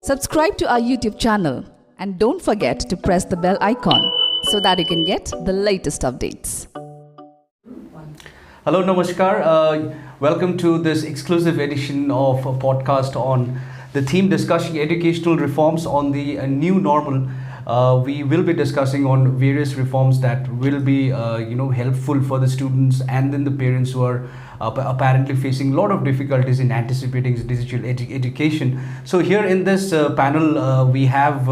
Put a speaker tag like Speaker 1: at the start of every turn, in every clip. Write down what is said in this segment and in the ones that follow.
Speaker 1: Subscribe to our YouTube channel and don't forget to press the bell icon so that you can get the latest updates.
Speaker 2: Hello, Namaskar. Welcome to this exclusive edition of a podcast on the theme discussing educational reforms on the new normal. We will be discussing on various reforms that will be helpful for the students and then the parents who are apparently facing a lot of difficulties in anticipating digital education. So here in this panel we have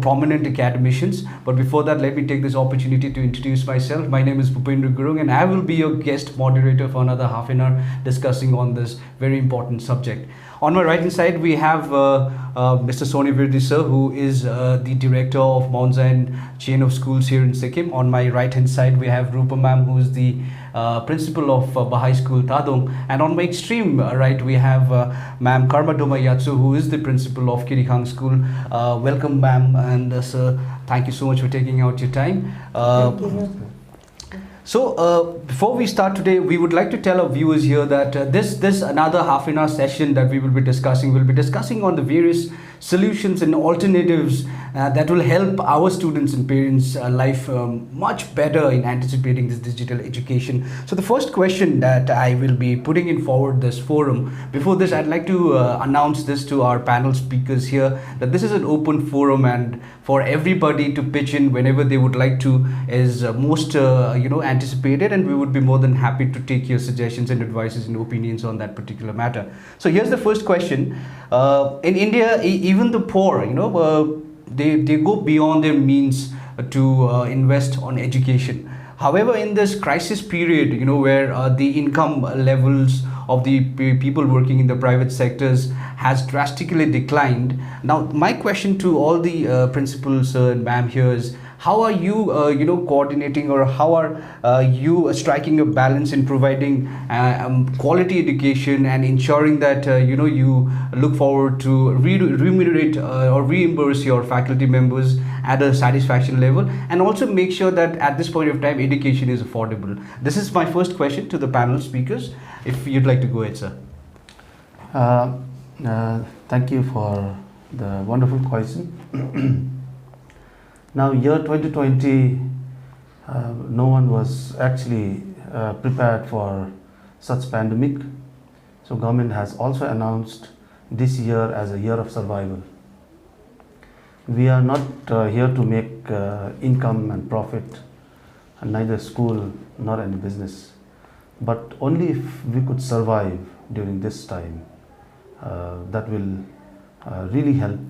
Speaker 2: prominent academicians, but before that let me take this opportunity to introduce myself. My name is Bhupendra Gurung and I will be your guest moderator for another half an hour discussing on this very important subject. On my right hand side we have Mr. Sony Virdi sir, who is the director of Mount Zion chain of schools here in Sikkim. On my right hand side we have Rupa ma'am, who is the principal of Baha'i school Tadong, and on my extreme right we have ma'am Doma Gyatso, who is the principal of Kyidekhang school. Welcome ma'am, and sir, thank you so much for taking out your time.
Speaker 3: Thank you.
Speaker 2: So before we start today, we would like to tell our viewers here that this another half an hour session that we will be discussing on the various solutions and alternatives that will help our students and parents life much better in anticipating this digital education. So the first question that I will be putting in forward this forum, before this I'd like to announce this to our panel speakers here, that this is an open forum and for everybody to pitch in whenever they would like to is most anticipated, and we would be more than happy to take your suggestions and advices and opinions on that particular matter. So here's the first question. In India, even the poor, they go beyond their means to invest on education. However, in this crisis period, where the income levels of the people working in the private sectors has drastically declined. Now, my question to all the principals and ma'am here is, how are you, coordinating, or how are you striking a balance in providing quality education and ensuring that you look forward to remunerate or reimburse your faculty members at a satisfaction level, and also make sure that at this point of time education is affordable? This is my first question to the panel speakers. If you'd like to go ahead, sir.
Speaker 4: Thank you for the wonderful question. Now, year 2020, no one was actually prepared for such pandemic. So government has also announced this year as a year of survival. We are not here to make income and profit, and neither school nor any business. But only if we could survive during this time, that will really help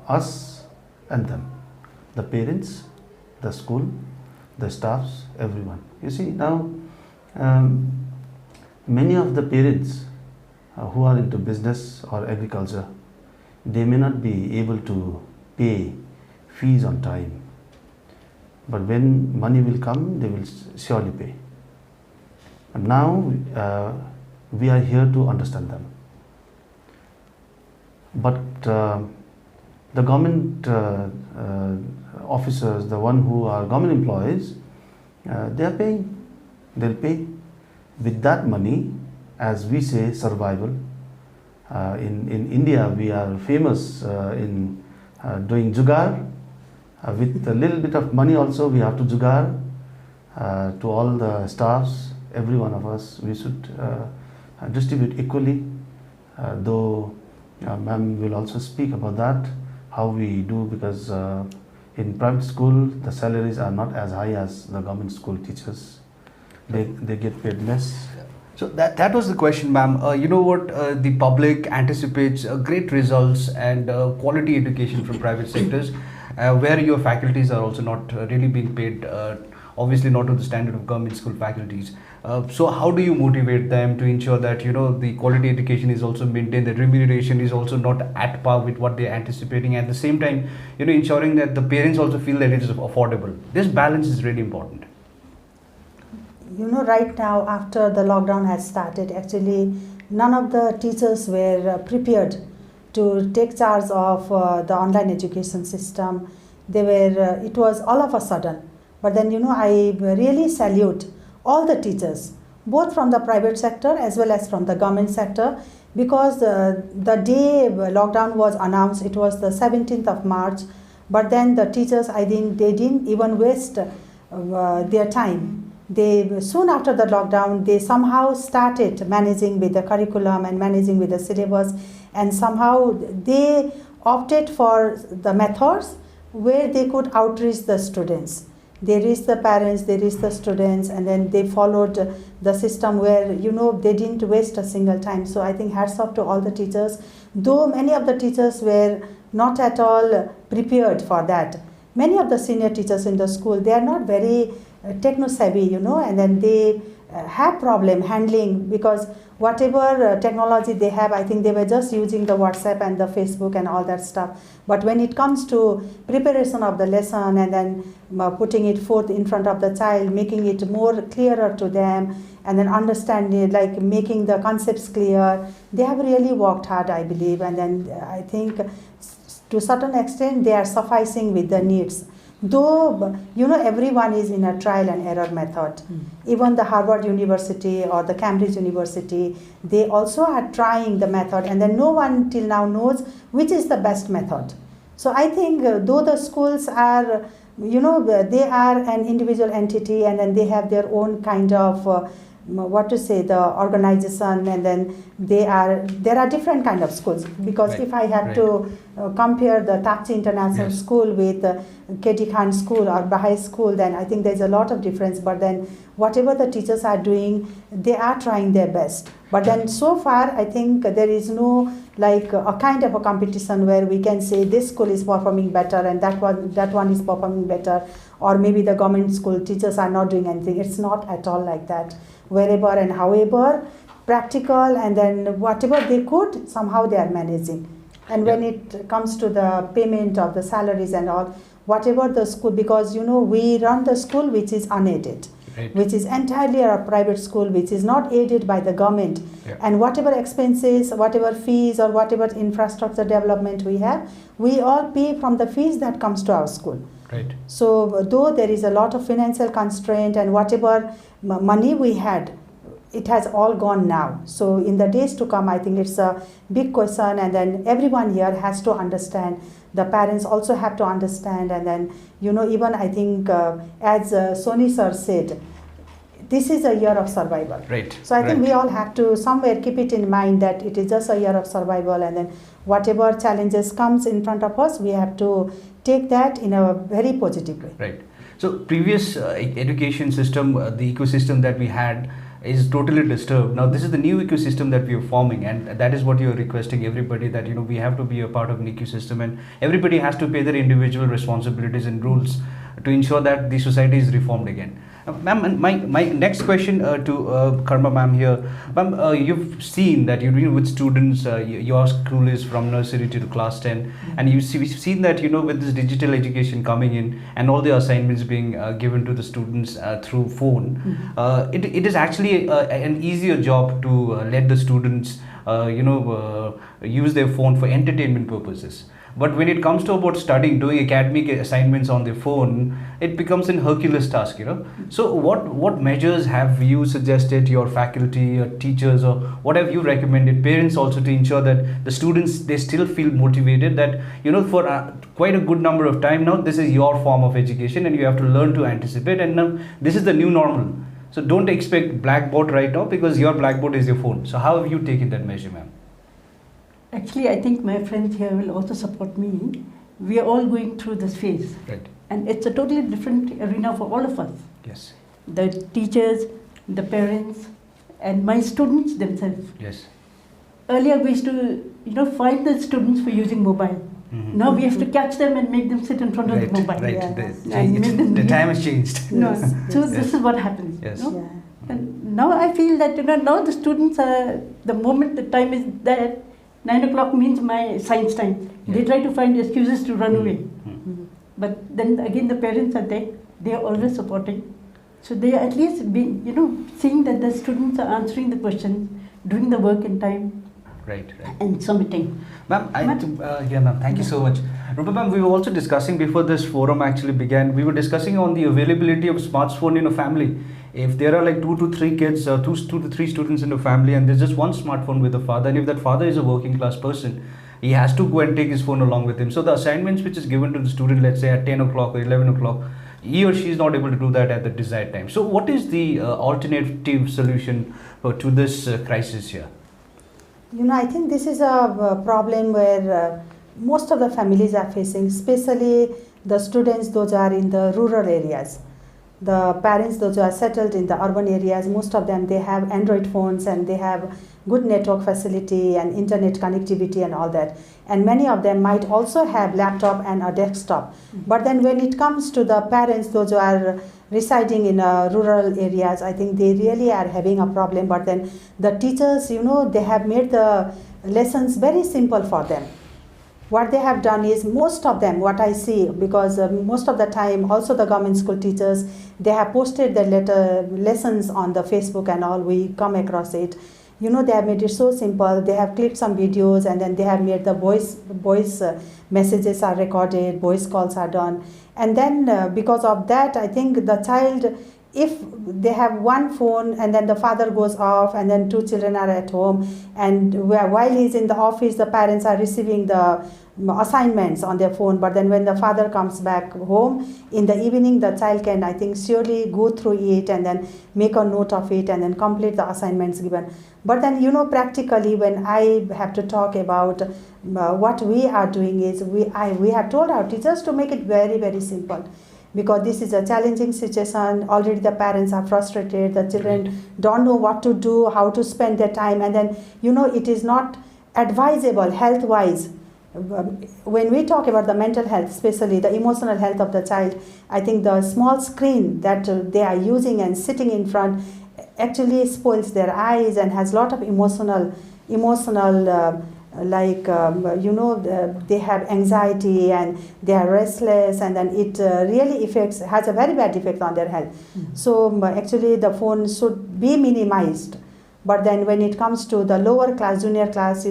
Speaker 4: us and them. The parents, the school, the staffs, everyone. You see, now many of the parents who are into business or agriculture, they may not be able to pay fees on time. But when money will come, they will surely pay. And now we are here to understand them. But the government officers, the one who are government employees, they are paying. They'll pay with that money, as we say, survival. In India, we are famous in doing jugaad. With a little bit of money also, we have to jugaad to all the staffs. Every one of us, we should distribute equally. Though ma'am will also speak about that, how we do, because in private school the salaries are not as high as the government school teachers. They get paid less.
Speaker 2: So that was the question, ma'am. The public anticipates great results and quality education from private sectors, where your faculties are also not really being paid, obviously not to the standard of government school faculties. So how do you motivate them to ensure that the quality education is also maintained, that remuneration is also not at par with what they're anticipating, at the same time ensuring that the parents also feel that it is affordable? This balance is really important.
Speaker 3: Right now, after the lockdown has started, actually none of the teachers were prepared to take charge of the online education system. It was all of a sudden. But then, I really salute all the teachers, both from the private sector as well as from the government sector, because the day lockdown was announced, it was the 17th of March, but then the teachers, I think they didn't even waste their time. They, soon after the lockdown, they somehow started managing with the curriculum and managing with the syllabus, and somehow they opted for the methods where they could outreach the students. They reached the parents, they reached the students, and then they followed the system where, you know, they didn't waste a single time. So I think hats off to all the teachers, though many of the teachers were not at all prepared for that. Many of the senior teachers in the school, they are not very techno-savvy, you know, and then they have problem handling, because whatever technology they have, I think they were just using the WhatsApp and the Facebook and all that stuff. But when it comes to preparation of the lesson and then putting it forth in front of the child, making it more clearer to them, and then understanding, like making the concepts clear, they have really worked hard, I believe. And then I think to a certain extent they are sufficing with the needs. Though, you know, everyone is in a trial and error method. Even the Harvard University or the Cambridge University, they also are trying the method, and then no one till now knows which is the best method. So I think though the schools are, you know, they are an individual entity, and then they have their own kind of the organization, and then there are different kind of schools, because if I have to compare the Takchi International School with Kyidekhang School or Baha'i School, then I think there's a lot of difference. But then whatever the teachers are doing, they are trying their best. But then so far, I think there is no like a kind of a competition where we can say this school is performing better and that one is performing better, or maybe the government school teachers are not doing anything. It's not at all like that. Wherever and however practical, and then whatever they could, somehow they are managing. And when it comes to the payment of the salaries and all, whatever the school, because you know we run the school which is unaided, which is entirely a private school, which is not aided by the government. And whatever expenses, whatever fees, or whatever infrastructure development we have, we all pay from the fees that comes to our school. So though there is a lot of financial constraint, and whatever money we had, it has all gone now. So in the days to come, I think it's a big question, and then everyone here has to understand. The parents also have to understand, and then, you know, even I think as Sony sir said, this is a year of survival. So I think we all have to somewhere keep it in mind that it is just a year of survival, and then whatever challenges comes in front of us, we have to take that in a very positive way.
Speaker 2: So previous education system, the ecosystem that we had is totally disturbed. Now this is the new ecosystem that we are forming, and that is what you are requesting everybody, that you know we have to be a part of an ecosystem, and everybody has to pay their individual responsibilities and rules to ensure that the society is reformed again. Ma'am, my next question to Karma ma'am here. Ma'am, you've seen that you're dealing with students, your school is from nursery to class 10, and we've seen that, you know, with this digital education coming in and all the assignments being given to the students through phone, it is actually an easier job to let the students, use their phone for entertainment purposes. But when it comes to about studying, doing academic assignments on their phone, it becomes an Herculean task, you know. So what measures have you suggested your faculty, your teachers, or what have you recommended parents also to ensure that the students, they still feel motivated, that, you know, for quite a good number of time now, this is your form of education and you have to learn to anticipate, and now this is the new normal. So don't expect blackboard right now, because your blackboard is your phone. So how have you taken that measure, ma'am?
Speaker 5: Actually, I think my friends here will also support me. We are all going through this phase. And it's a totally different arena for all of us. The teachers, the parents, and my students themselves. Earlier we used to, find the students for using mobile. Now we have to catch them and make them sit in front of the mobile.
Speaker 2: The time has changed.
Speaker 5: So this is what happens. And now I feel that, now the students are, the moment the time is there, 9 o'clock means my science time. They try to find excuses to run away. But then again, the parents are there. They are always supporting. So they are at least being, seeing that the students are answering the questions, doing the work in time.
Speaker 2: Right.
Speaker 5: and submitting.
Speaker 2: Ma'am, thank you so much. Rupa ma'am, we were also discussing before this forum actually began, we were discussing on the availability of smartphone in a family. If there are like 2 to 3 kids, 2 to 3 students in a family, and there's just one smartphone with the father, and if that father is a working class person, he has to go and take his phone along with him. So the assignments which is given to the student, let's say at 10 o'clock or 11 o'clock, he or she is not able to do that at the desired time. So what is the alternative solution to this crisis here?
Speaker 3: I think this is a problem where most of the families are facing, especially the students, those are in the rural areas. The parents, those who are settled in the urban areas, most of them, they have Android phones and they have good network facility and internet connectivity and all that. And many of them might also have laptop and a desktop. But then when it comes to the parents, those who are residing in rural areas, I think they really are having a problem. But then the teachers, they have made the lessons very simple for them. What they have done is, most of them, what I see, because most of the time also the government school teachers, they have posted their lessons on the Facebook and all, we come across it. They have made it so simple. They have clipped some videos and then they have made the voice messages are recorded, voice calls are done. And then because of that, I think the child, if they have one phone and then the father goes off and then 2 children are at home, and while he's in the office, the parents are receiving the assignments on their phone, but then when the father comes back home in the evening, the child can, I think, surely go through it and then make a note of it and then complete the assignments given. But then, practically when I have to talk about what we are doing is, we have told our teachers to make it very, very simple. Because this is a challenging situation, already the parents are frustrated, the children don't know what to do, how to spend their time, and then, it is not advisable health-wise. When we talk about the mental health, especially the emotional health of the child, I think the small screen that they are using and sitting in front actually spoils their eyes and has a lot of emotional they have anxiety and they are restless, and then it really has a very bad effect on their health. So actually the phone should be minimized. But then when it comes to the lower class, junior class,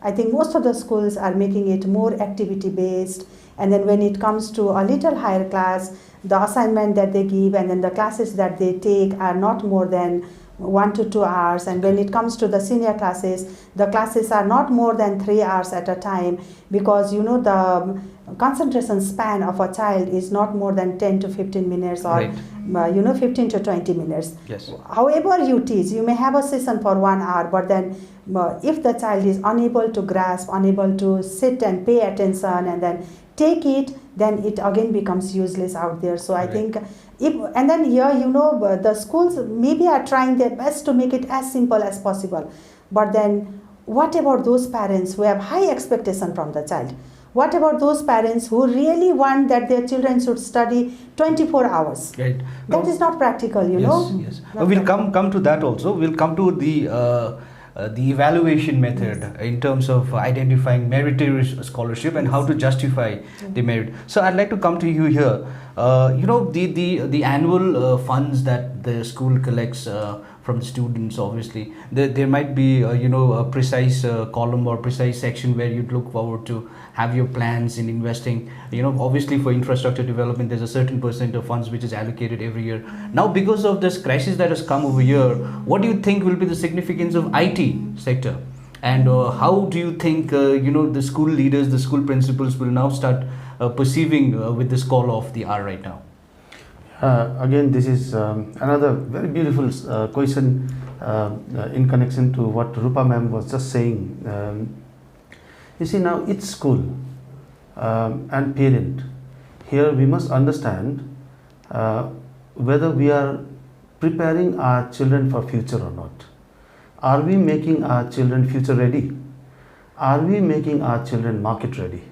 Speaker 3: I think most of the schools are making it more activity based. And then when it comes to a little higher class, the assignment that they give and then the classes that they take are not more than 1 to 2 hours. And when it comes to the senior classes, the classes are not more than 3 hours at a time, because the concentration span of a child is not more than 10 to 15 minutes or 15 to 20 minutes.
Speaker 2: Yes.
Speaker 3: However you teach, you may have a session for 1 hour, but then if the child is unable to grasp, unable to sit and pay attention and then take it, then it again becomes useless out there. So I think the schools maybe are trying their best to make it as simple as possible. But then what about those parents who have high expectation from the child? What about those parents who really want that their children should study 24 hours?
Speaker 2: Right.
Speaker 3: That is not practical, know.
Speaker 2: Yes. We'll come to that also. We'll come to the evaluation method in terms of identifying meritorious scholarship and how to justify the merit. So I'd like to come to you here. The annual funds that the school collects from the students, obviously there might be a precise column or precise section where you'd look forward to have your plans in investing. Obviously for infrastructure development there's a certain percent of funds which is allocated every year. Now because of this crisis that has come over here, what do you think will be the significance of IT sector, and how do you think the school leaders, the school principals will now start perceiving with this call of the hour right now?
Speaker 4: Again, this is another very beautiful question in connection to what Rupa ma'am was just saying. You see, now each school and parent, here we must understand whether we are preparing our children for future or not. Are we making our children future ready? Are we making our children market ready?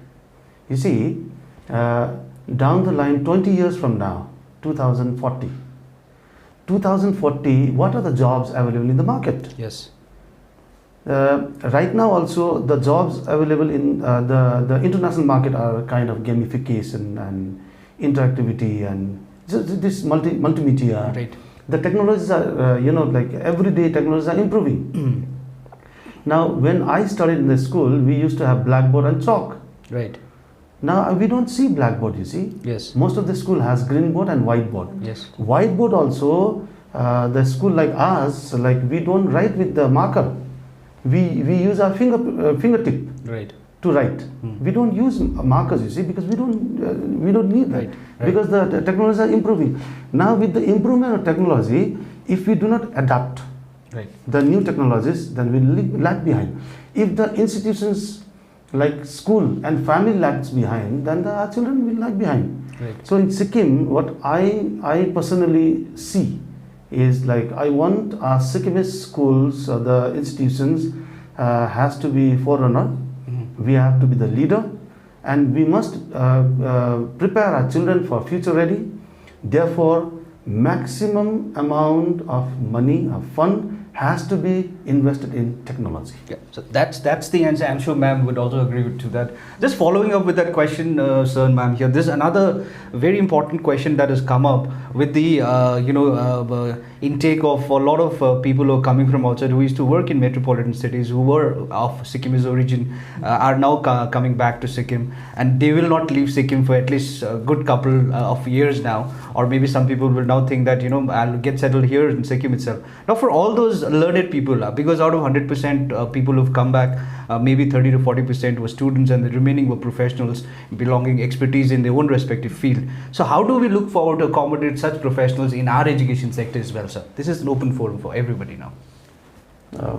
Speaker 4: You see, down the line, 20 years from now, 2040, what are the jobs available in the market?
Speaker 2: Yes.
Speaker 4: Right now also the jobs available in the international market are kind of gamification and interactivity and this multimedia.
Speaker 2: Right.
Speaker 4: The technologies are, like everyday technologies are improving. Now, when I studied in the school, we used to have blackboard and chalk.
Speaker 2: Right.
Speaker 4: Now we don't see blackboard, you see.
Speaker 2: Yes.
Speaker 4: Most of the school has green board and whiteboard.
Speaker 2: Yes.
Speaker 4: Whiteboard also, the school like us, like we don't write with the marker. We use our fingertip.
Speaker 2: Right.
Speaker 4: To write. We don't use markers, you see, because we don't need that.
Speaker 2: Right.
Speaker 4: Because the technologies are improving. Now with the improvement of technology, if we do not adapt the new technologies, then we lag behind. If the institutions like school and family lags behind, then our children will lag behind.
Speaker 2: Right.
Speaker 4: So in Sikkim, what I personally see is like I want our Sikkimese schools or the institutions has to be forerunner. We have to be the leader, and we must prepare our children for future ready. Therefore, maximum amount of money, of fund has to be invested in technology.
Speaker 2: Yeah, so that's the answer. I'm sure ma'am would also agree to that. Just following up with that question, sir and ma'am here, there's another very important question that has come up with the intake of a lot of people who are coming from outside, who used to work in metropolitan cities, who were of Sikkimese origin, are now coming back to Sikkim, and they will not leave Sikkim for at least a good couple of years now, or maybe some people will now think that I'll get settled here in Sikkim itself. Now for all those learned people, because out of 100% people who've come back, maybe 30 to 40% were students and the remaining were professionals belonging expertise in their own respective field. So how do we look forward to accommodate such professionals in our education sector as well, sir? This is an open forum for everybody now.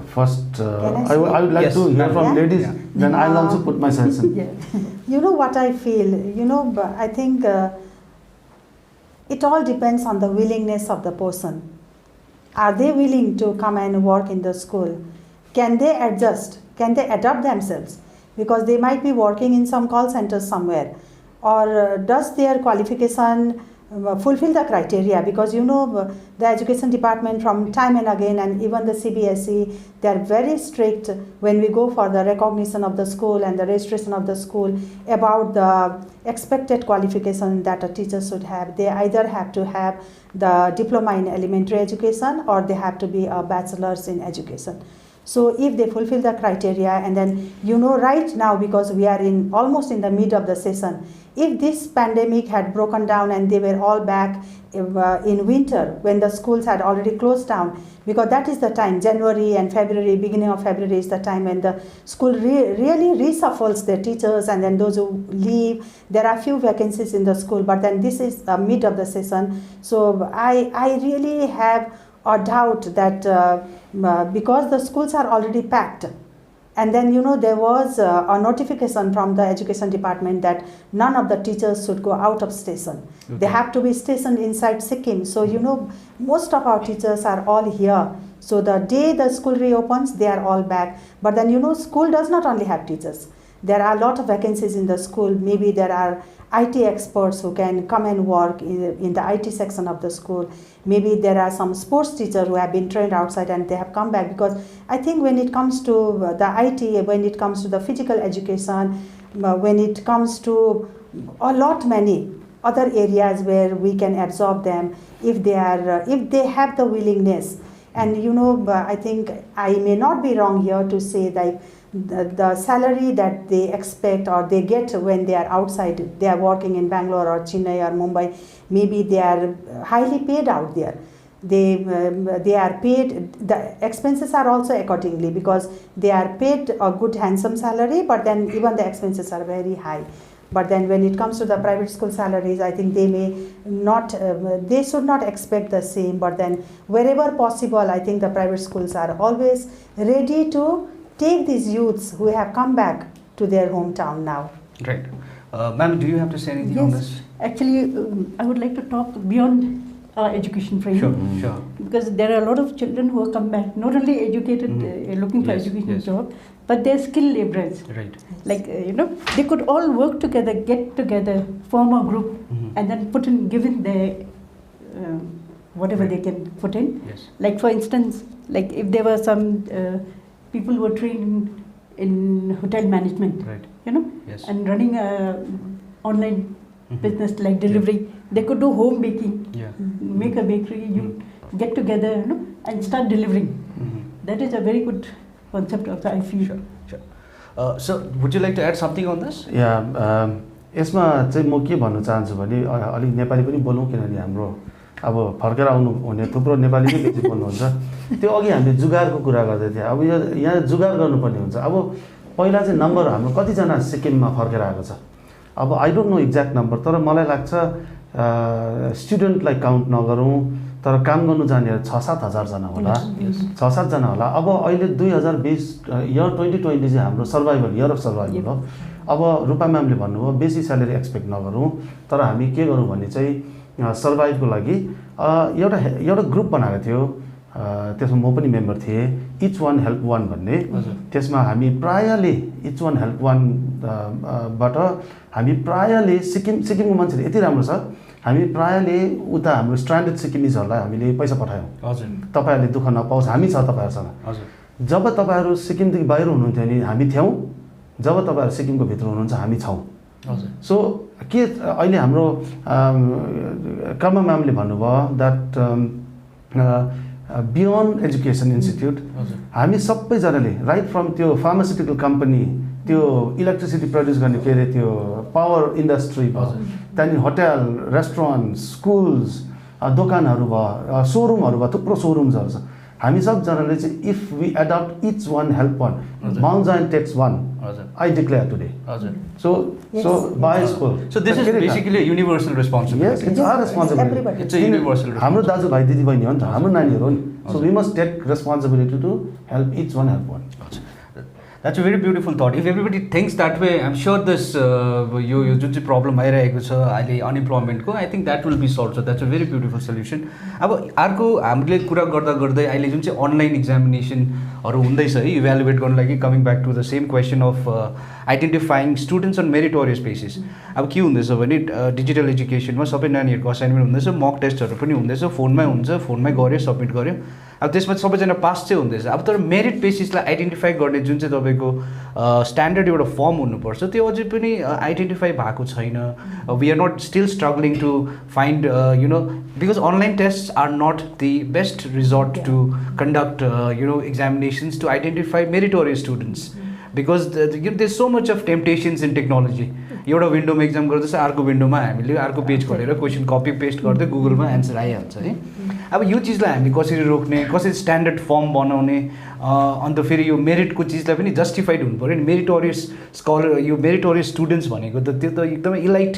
Speaker 4: First, I would like to hear from ladies, then I'll also put my suggestion.
Speaker 3: You know what I feel, I think it all depends on the willingness of the person. Are they willing to come and work in the school? Can they adjust? Can they adapt themselves? Because they might be working in some call centers somewhere. Or does their qualification fulfill the criteria? Because the education department from time and again, and even the CBSE, they are very strict when we go for the recognition of the school and the registration of the school about the expected qualification that a teacher should have. They either have to have the diploma in elementary education or they have to be a bachelor's in education. So if they fulfill the criteria, and then right now, because we are almost in the mid of the session, if this pandemic had broken down and they were all back in winter when the schools had already closed down, because that is the time, January and February, beginning of February is the time when the school really reshuffles their teachers, and then those who leave, there are few vacancies in the school, but then this is mid of the session. So I really have a doubt that because the schools are already packed, and then there was a notification from the education department that none of the teachers should go out of station. Okay. They have to be stationed inside Sikkim. So most of our teachers are all here. So the day the school reopens, they are all back. But then school does not only have teachers. There are a lot of vacancies in the school. Maybe there are IT experts who can come and work in the IT section of the school. Maybe there are some sports teachers who have been trained outside and they have come back, because I think when it comes to the IT, when it comes to the physical education, when it comes to a lot many other areas where we can absorb them, if they have the willingness. And I think I may not be wrong here to say that the salary that they expect or they get when they are outside, they are working in Bangalore or Chennai or Mumbai, maybe they are highly paid out there. They are paid, the expenses are also accordingly, because they are paid a good handsome salary, but then even the expenses are very high. But then when it comes to the private school salaries, I think they may not, they should not expect the same, but then wherever possible, I think the private schools are always ready to take these youths who have come back to their hometown now.
Speaker 2: Right. Ma'am, do you have to say anything on this?
Speaker 5: Actually, I would like to talk beyond our education frame.
Speaker 2: Sure.
Speaker 5: Because there are a lot of children who have come back, not only educated, looking for education job, but they're skilled laborers.
Speaker 2: Right.
Speaker 5: Like, they could all work together, get together, form a group, and then give in their whatever they can put in.
Speaker 2: Yes.
Speaker 5: Like, for instance, like if there were some people who were trained in hotel management,
Speaker 2: right.
Speaker 5: Yes. And running a online business like delivery, they could do home baking, make a bakery, you get together, and start delivering. That is a very good concept also, I feel.
Speaker 2: Sure. So, would you like to add something on this?
Speaker 4: Yeah, यसमा चाहिँ म के भन्न चाहन्छु भने अलि नेपाली पनि बोलौँ किनभने हाम्रो अब फर्केर आउनु हुने थुप्रो नेपाली नै बेसी बोल्नुहुन्छ त्यो अघि हामीले जुगारको कुरा गर्दै थियौँ अब यो यहाँ जुगार गर्नुपर्ने हुन्छ अब पहिला चाहिँ नम्बर हाम्रो कतिजना सिक्किममा फर्केर आएको छ अब I don't know exact number तर मलाई लाग्छ स्टुडेन्टलाई काउन्ट नगरौँ तर काम गर्नु जाने 6-7 हजारजना होला 6-7 जना होला अब अहिले 2020 इयर 2020 चाहिँ हाम्रो सर्भाइभल इयर अफ सर्भाइभल हो अब रूपा म्यामले भन्नुभयो बेसी स्यालेरी एक्सपेक्ट नगरौँ तर हामी के गरौँ भने चाहिँ सर्भाइभको लागि एउटा ग्रुप बनाएको थियो त्यसमा म पनि मेम्बर थिएँ इच वान हेल्प वान भन्ने त्यसमा हामी प्रायले इच वान हेल्प वान बाट हामी प्रायले सिक्किमको मान्छेले यति राम्रो छ हामी प्रायले उता हाम्रो स्ट्रान्डेड सिक्किमिजहरूलाई हामीले पैसा पठायौँ हजुर तपाईँहरूले दुःख नपाओस् हामी छ तपाईँहरूसँग हजुर जब तपाईँहरू सिक्किमदेखि बाहिर हुनुहुन्थ्यो नि हामी थियौँ जब तपाईँहरू सिक्किमको भित्र हुनुहुन्छ हामी छौँ हजुर सो के अहिले हाम्रो कर्मा म्यामले भन्नुभयो द्याट बियोन्ड एजुकेसन इन्स्टिट्युट हामी सबैजनाले राइट फ्रम त्यो फार्मास्युटिकल कम्पनी त्यो इलेक्ट्रिसिटी प्रड्युस गर्ने के अरे त्यो पावर इन्डस्ट्री भयो त्यहाँदेखि होटेल रेस्टुरेन्ट स्कुल्स दोकानहरू भयो सोरुमहरू भयो थुप्रो सोरुम्सहरू छ हामी सबजनाले चाहिँ if we adapt each one help one mount giant takes one I declare today so by school
Speaker 2: so this is basically a universal responsibility
Speaker 4: yes it's our responsibility
Speaker 2: it's a universal
Speaker 4: हाम्रो दाजुभाइ दिदीबहिनी हो नि त हाम्रो नानीहरू हो नि so we must take responsibility to help each one help one
Speaker 2: That's a very beautiful thought. If everybody thinks that way, I'm sure this यो जुन चाहिँ प्रब्लम आइरहेको छ अहिले अनइम्प्लोइमेन्टको I think that will be solve so that's a very beautiful solution अब अर्को हामीले कुरा गर्दा गर्दै अहिले जुन चाहिँ अनलाइन इक्जामिनेसनहरू हुँदैछ है इभ्यालुएट गर्नु लागि coming back to the same question of identifying students on meritorious basis अब के हुँदैछ भने डिजिटल एजुकेसनमा सबै नानीहरूको असाइनमेन्ट हुँदैछ मक टेस्टहरू पनि हुँदैछ फोनमै हुन्छ फोनमै गऱ्यो सबमिट गऱ्यो अब त्यसमा सबैजना पास चाहिँ हुँदैछ अब तर मेरिट बेसिसलाई आइडेन्टिफाई गर्ने जुन चाहिँ तपाईँको स्ट्यान्डर्ड एउटा फर्म हुनुपर्छ त्यो अझै पनि आइडेन्टिफाई भएको छैन we are not still struggling to find you know because online test are not the best resort to conduct you know examinations to identify meritorious students because there so much of temptations in technology एउटा विन्डोमा exam गर्दैछ अर्को विन्डोमा हामीले अर्को page खोलेर question कपी paste गर्दै गुगलमा एन्सर आइहाल्छ है अब यो चिजलाई हामीले कसरी रोक्ने कसरी स्ट्यान्डर्ड फर्म बनाउने अन्त फेरि यो मेरिटको चिजलाई पनि जस्टिफाइड हुनु पऱ्यो नि मेरिटोरियस स्कलर यो मेरिटोरियस स्टुडेन्ट्स भनेको त त्यो त एकदमै इलाइट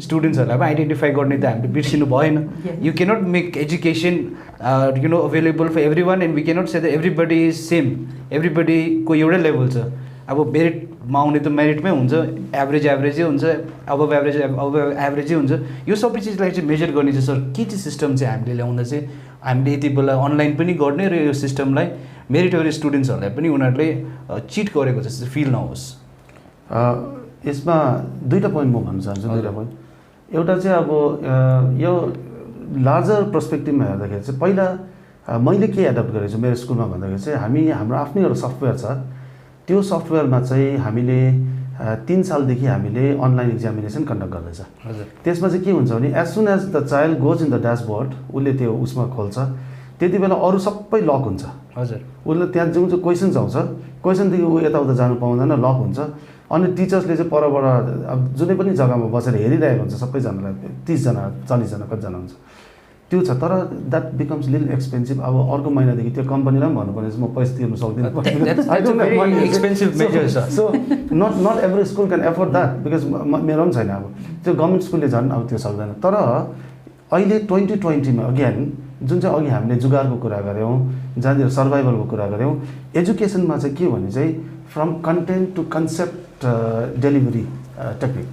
Speaker 2: स्टुडेन्ट्सहरूलाई पनि आइडेन्टिफाई गर्ने त हामीले बिर्सिनु भएन you cannot make education you know available for every one and we cannot say the everybody is same एभ्रीबडीको एउटै लेभल छ अब मेरिटमा आउने त मेरिटमै हुन्छ एभरेजै हुन्छ अब एभरेजै हुन्छ यो सबै चिजलाई चाहिँ मेजर गर्ने चाहिँ सर के चाहिँ सिस्टम चाहिँ हामीले ल्याउँदा चाहिँ हामीले यति बेला अनलाइन पनि गर्ने र यो सिस्टमलाई मेरिटोरियस स्टुडेन्ट्सहरूलाई पनि उनीहरूले चिट गरेको जस्तो फिल नहोस्
Speaker 4: यसमा दुईवटा पोइन्ट म भन्न चाहन्छु दुईवटा पोइन्ट एउटा चाहिँ अब यो लार्जर पर्सपेक्टिभमा हेर्दाखेरि चाहिँ पहिला मैले के एडप्ट गरेको छु मेरो स्कुलमा भन्दाखेरि चाहिँ हाम्रो आफ्नै एउटा सफ्टवेयर छ त्यो सफ्टवेयरमा चाहिँ हामीले 3 सालदेखि हामीले अनलाइन एक्जामिनेसन कन्डक्ट गर्दैछ त्यसमा चाहिँ के हुन्छ भने as soon as the child goes in the dashboard उसले त्यो उसमा खोल्छ त्यति बेला अरू सबै लक हुन्छ हजुर उसले त्यहाँ जुन चाहिँ क्वेसन्स आउँछ क्वेसनदेखि ऊ यताउता जानु पाउँदैन लक हुन्छ अनि टिचर्सले चाहिँ परबाट अब जुनै पनि जग्गामा बसेर हेरिरहेको हुन्छ सबैजनालाई 30 जना 40 जना कतिजना हुन्छ त्यो छ तर द्याट बिकम्स लिटल एक्सपेन्सिभ अब अर्को महिनादेखि त्यो कम्पनीलाई पनि भन्नुपर्ने म पैसा तिर्नु सक्दिनँ
Speaker 2: एक्सपेन्सिभ मेजर छ
Speaker 4: so not every school can afford that because मेरो पनि छैन अब त्यो गभर्मेन्ट स्कुलले झन् अब त्यो सक्दैन तर अहिले 2020मा अगेन जुन चाहिँ अघि हामीले जुगारको कुरा गऱ्यौँ जहाँनिर सर्भाइभलको कुरा गऱ्यौँ एजुकेसनमा चाहिँ के भने चाहिँ from content to concept delivery technique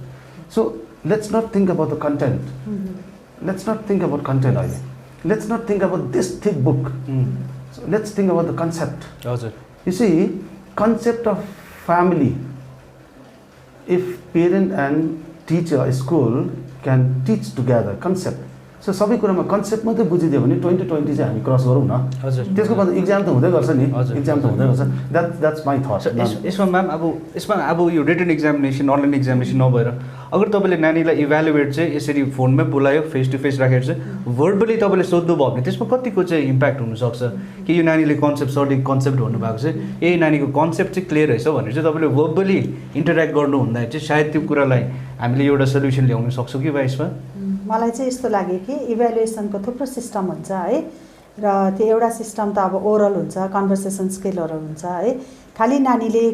Speaker 4: so let's not think about the content let's not think about content either. Let's not think about this thick book. So let's think about the concept. You see, concept of family. If parent and teacher, school can teach together concept. So सबै कुरामा concept मात्रै बुझिदियो भने 2020 चाहिँ हामी cross गरौँ न हजुर त्यसको बाद इक्जाम त हुँदै गर्छ नि इक्जाम त हुँदै गर्छ द्याट्स माई थट
Speaker 2: यसमा म्याम अब यसमा अब यो रिटन एक्जामिनेसन अनलाइन एक्जामिनेसन नभएर अगर तपाईँले नानीलाई इभ्यालुएट चाहिँ यसरी फोनमै बोलायो फेस टु फेस राखेर चाहिँ भर्बली तपाईँले सोध्नु भयो भने त्यसमा कतिको चाहिँ इम्प्याक्ट हुनसक्छ कि यो नानीले कन्सेप्ट भन्नुभएको चाहिँ ए नानीको कन्सेप्ट चाहिँ क्लियर रहेछ भनेर चाहिँ तपाईँले भर्बली इन्टरेक्ट गर्नु हुँदा चाहिँ सायद त्यो कुरालाई हामीले एउटा सल्युसन ल्याउन सक्छौँ कि यसमा
Speaker 3: मलाई चाहिँ यस्तो लाग्यो कि इभ्यालुएसनको थुप्रो सिस्टम हुन्छ है र त्यो एउटा सिस्टम त अब ओरल हुन्छ कन्भर्सेसन स्किलहरू हुन्छ है खालि नानीले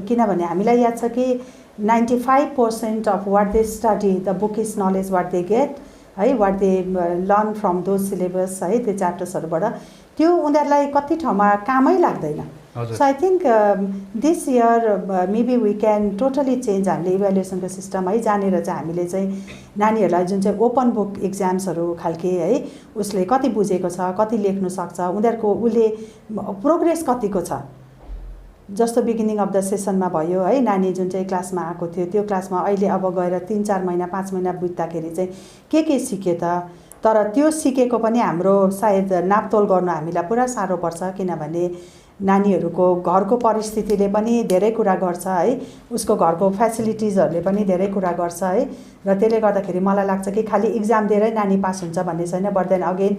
Speaker 3: किनभने हामीलाई याद छ कि 95% of what they study, the bookish knowledge what they get, है what they learn from those syllabus है त्यो च्याप्टर्सहरूबाट त्यो उनीहरूलाई कति ठाउँमा कामै लाग्दैन. So I think this year maybe we can totally change हामीले इभ्यालुएसनको सिस्टम है जानेर चाहिँ हामीले चाहिँ नानीहरूलाई जुन चाहिँ ओपन बुक इक्जाम्सहरू खालके है उसले कति बुझेको छ कति लेख्नु सक्छ उनीहरूको उसले प्रोग्रेस कतिको छ जस्तो बिगिनिङ अफ द सेसनमा भयो है नानी जुन चाहिँ क्लासमा आएको थियो त्यो क्लासमा अहिले अब गएर 3-4 महिना 5 महिना बित्दाखेरि चाहिँ के सिक्यो त तर त्यो सिकेको पनि हाम्रो सायद नापतोल गर्न हामीलाई पुरा साह्रो पर्छ किनभने नानीहरूको घरको परिस्थितिले पनि धेरै कुरा गर्छ है उसको घरको फ्यासिलिटिजहरूले पनि धेरै कुरा गर्छ है र त्यसले गर्दाखेरि मलाई लाग्छ कि खाली इक्जाम दिएरै नानी पास हुन्छ भन्ने छैन but then again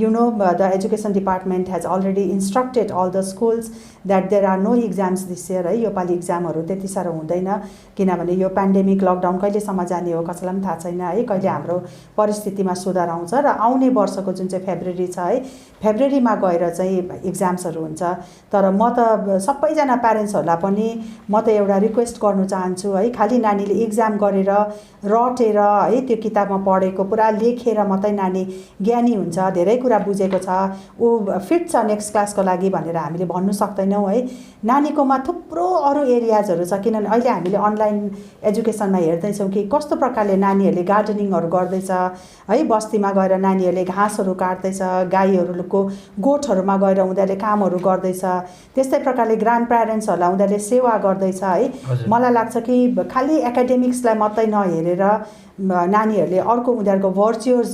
Speaker 3: you know the education department has already instructed all the schools that there are no exams this year है योपालि इक्जामहरू त्यति साह्रो हुँदैन किनभने यो पेन्डेमिक लकडाउन कहिलेसम्म जाने हो कसैलाई पनि थाहा छैन है कहिले हाम्रो परिस्थितिमा सुधार आउँछ र आउने वर्षको जुन चाहिँ फेब्रुअरी छ है फेब्रुअरीमा गएर चाहिँ इक्जाम्सहरू हुन्छ तर म त सबैजना प्यारेन्ट्सहरूलाई पनि म त एउटा रिक्वेस्ट गर्नु चाहन्छु है खालि नानीले इक्जाम गरेर रटेर है त्यो किताबमा पढेको पुरा लेखेर मात्रै नानी ज्ञानी हुन्छ धेरै कुरा बुझेको छ ऊ फिट छ नेक्स्ट क्लासको लागि भनेर हामीले भन्नु सक्दैनौँ है नानीकोमा थुप्रो अरू एरियाजहरू छ किनभने अहिले हामीले अनलाइन एजुकेसनमा हेर्दैछौँ कि कस्तो प्रकारले नानीहरूले गार्डनिङहरू गर्दैछ है बस्तीमा गएर नानीहरूले घाँसहरू काट्दैछ गाईहरूको गोठहरूमा गएर उनीहरूले कामहरू गर्दैछ त्यस्तै प्रकारले ग्रान्ड प्यारेन्ट्सहरूलाई उनीहरूले सेवा गर्दैछ है मलाई लाग्छ कि खालि एकाडेमिक्सलाई मात्रै नहेरेर नानीहरूले अर्को उनीहरूको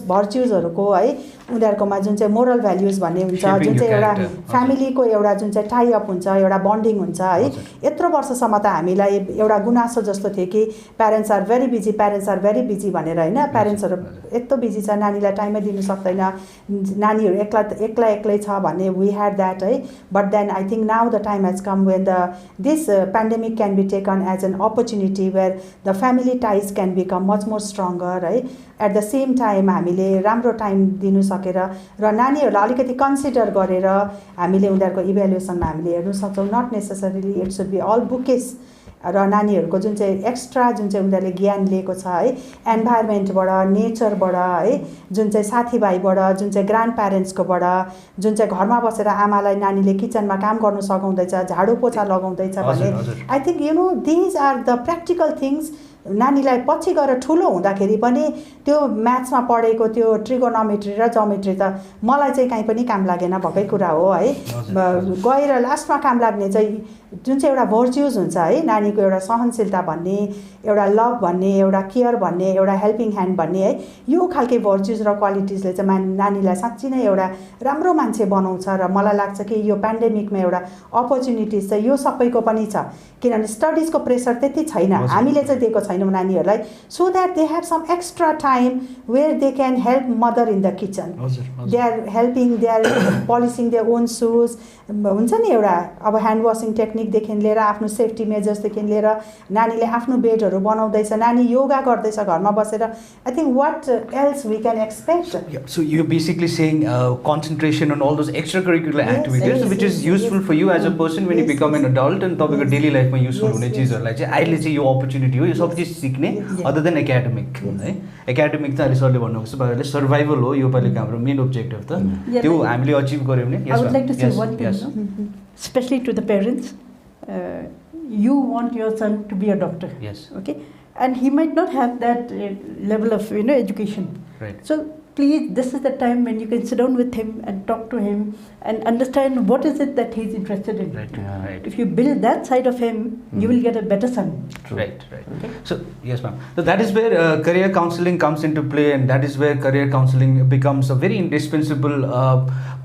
Speaker 3: भर्च्युजहरूको है उनीहरूकोमा जुन चाहिँ मोरल भ्याल्युज भन्ने हुन्छ जुन चाहिँ एउटा फ्यामिलीको एउटा जुन चाहिँ टाइअप हुन्छ एउटा बन्डिङ हुन्छ है यत्रो वर्षसम्म त हामीलाई एउटा गुनासो जस्तो थियो कि प्यारेन्ट्स आर भेरी बिजी भनेर होइन प्यारेन्ट्सहरू यत्रो बिजी छ नानीलाई टाइमै दिनु सक्दैन नानीहरू एक्लै छ भन्ने वी ह्याड द्याट है but then I think now the time has come when this pandemic can be taken as an opportunity where the family ties can become much more stronger है एट द सेम टाइम हामीले राम्रो time दिनु सकेर र नानीहरूलाई अलिकति consider गरेर हामीले उनीहरूको इभ्यालुएसनमा हामीले हेर्नु सक्छौँ not necessarily it should be all bookish र नानीहरूको जुन चाहिँ एक्स्ट्रा जुन चाहिँ उनीहरूले ज्ञान लिएको छ है एन्भाइरोमेन्टबाट नेचरबाट है जुन चाहिँ साथीभाइबाट जुन चाहिँ ग्रान्ड प्यारेन्ट्सकोबाट जुन चाहिँ घरमा बसेर आमालाई नानीले किचनमा काम गर्नु सघाउँदैछ झाडु पोछा लगाउँदैछ भने I think you know these are the practical things नानीलाई पछि गएर ठुलो हुँदाखेरि पनि त्यो म्याथ्समा पढेको त्यो ट्रिगोनोमेट्री र जोमेट्री त मलाई चाहिँ कहीँ पनि काम लागेन भएकै कुरा हो है गएर लास्टमा काम लाग्ने चाहिँ जुन चाहिँ एउटा भर्च्युज हुन्छ है नानीको एउटा सहनशीलता भन्ने एउटा लभ भन्ने एउटा केयर भन्ने एउटा हेल्पिङ ह्यान्ड भन्ने है यो खालके भर्च्युज र क्वालिटिजले चाहिँ नानीलाई साँच्चै नै एउटा राम्रो मान्छे बनाउँछ र मलाई लाग्छ कि यो पेन्डेमिकमा एउटा अपर्च्युनिटिज चाहिँ यो सबैको पनि छ किनभने स्टडिजको प्रेसर त्यति छैन हामीले चाहिँ दिएको छैनौँ नानीहरूलाई so that they have some extra time where they can help mother in the kitchen they are helping they are polishing their own shoes हुन्छ नि एउटा अब ह्यान्ड वासिङ टेक्निकदेखि लिएर आफ्नो सेफ्टी मेजर्सदेखि लिएर नानीले आफ्नो बेडहरू बनाउँदैछ नानी योगा गर्दैछ घरमा बसेर I think what else we can expect
Speaker 2: so you basically saying concentration on all those extra curricular activities which is useful for you as a person when you become an adult अनि तपाईँको daily लाइफमा useful हुने चिजहरूलाई चाहिँ अहिले चाहिँ यो opportunity हो यो सब चिज सिक्ने अदर देन एकाडेमिक है एकाडेमिक त अहिले सरले भन्नुभएको छ तपाईँहरूले सर्भाइभल हो योपालिको हाम्रो मेन ओब्जेक्टिभ त त्यो हामीले अचिभ गऱ्यौँ भने
Speaker 5: especially to the parents, you want your son to be a doctor.
Speaker 2: Yes.
Speaker 5: Okay, and he might not have that level of education.
Speaker 2: Right.
Speaker 5: So please, this is the time when you can sit down with him and talk to him and understand what is it that he's interested in.
Speaker 2: Right.
Speaker 4: Yeah.
Speaker 2: Right.
Speaker 5: If you build that side of him, you will get a better son.
Speaker 4: True.
Speaker 2: Right.
Speaker 5: Okay.
Speaker 2: So yes, ma'am. So that is where career counseling comes into play, and that is where career counseling becomes a very indispensable